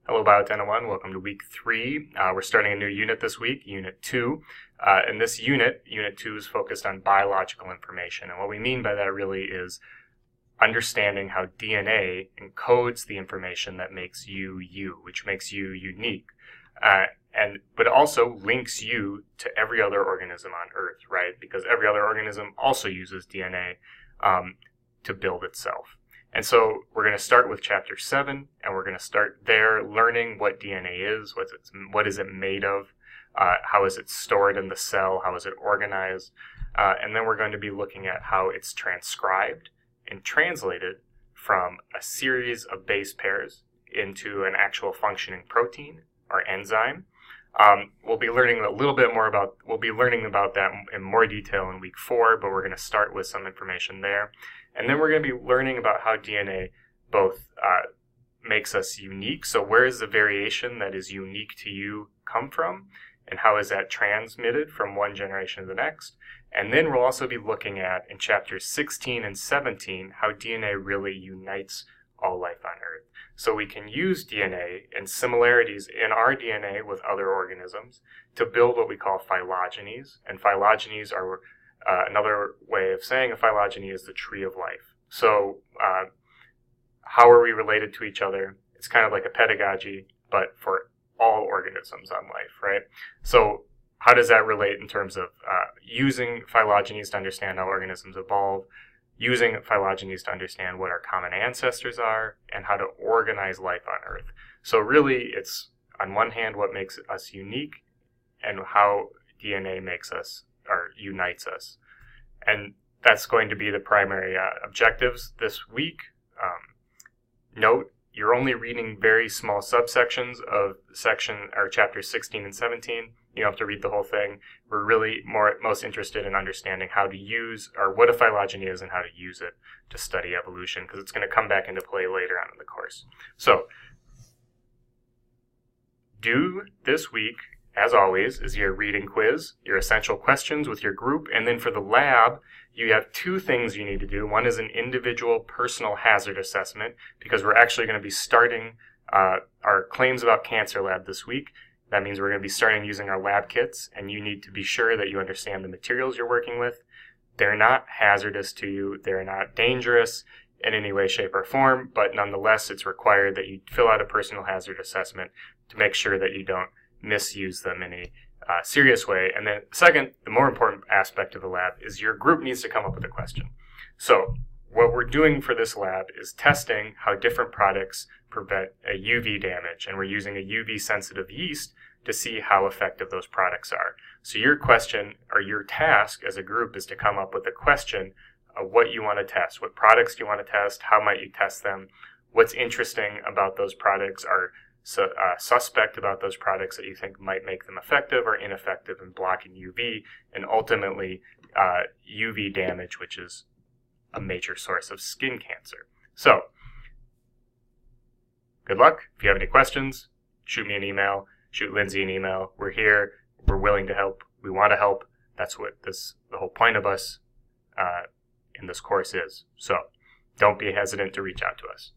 Hello, BIOL1001. Welcome to week 3. We're starting a new unit this week, Unit 2. And this unit, Unit 2, is focused on biological information. And what we mean by that really is understanding how DNA encodes the information that makes you you, which makes you unique. But also links you to every other organism on Earth, right? Because every other organism also uses DNA to build itself. And so we're going to start with Chapter 7, and we're going to start there learning what DNA is, what is it made of, how is it stored in the cell, how is it organized, and then we're going to be looking at how it's transcribed and translated from a series of base pairs into an actual functioning protein or enzyme. We'll be learning about that in more detail in week 4, but we're going to start with some information there. And then we're going to be learning about how DNA both makes us unique. So where is the variation that is unique to you come from? And how is that transmitted from one generation to the next? And then we'll also be looking at, in chapters 16 and 17, how DNA really unites all life on Earth. So we can use DNA and similarities in our DNA with other organisms to build what we call phylogenies. And phylogenies are another way of saying a phylogeny is the tree of life. So how are we related to each other? It's kind of like a pedagogy, but for all organisms on life, right? So how does that relate in terms of using phylogenies to understand how organisms evolve, using phylogenies to understand what our common ancestors are, and how to organize life on Earth? So really, it's on one hand what makes us unique and how DNA makes us or unites us. And that's going to be the primary objectives this week. Note, you're only reading very small subsections of chapters 16 and 17. You don't have to read the whole thing. We're really most interested in understanding how to use, or what a phylogeny is and how to use it to study evolution, because it's going to come back into play later on in the course. So, due this week, as always, is your reading quiz, your essential questions with your group, and then for the lab, you have 2 things you need to do. One is an individual personal hazard assessment, because we're actually going to be starting our claims about cancer lab this week. That means we're going to be starting using our lab kits, and you need to be sure that you understand the materials you're working with. They're not hazardous to you. They're not dangerous in any way, shape, or form, but nonetheless, it's required that you fill out a personal hazard assessment to make sure that you don't misuse them in a serious way. And then second, the more important aspect of the lab is your group needs to come up with a question. So what we're doing for this lab is testing how different products prevent a UV damage, and we're using a UV sensitive yeast to see how effective those products are. So your question, or your task as a group, is to come up with a question of what you want to test. What products do you want to test? How might you test them? What's interesting about those products, or suspect about those products that you think might make them effective or ineffective in blocking UV, and ultimately UV damage, which is a major source of skin cancer. So, good luck. If you have any questions, shoot me an email, shoot Lindsay an email. We're here. We're willing to help. We want to help. That's what the whole point of us in this course is. So, don't be hesitant to reach out to us.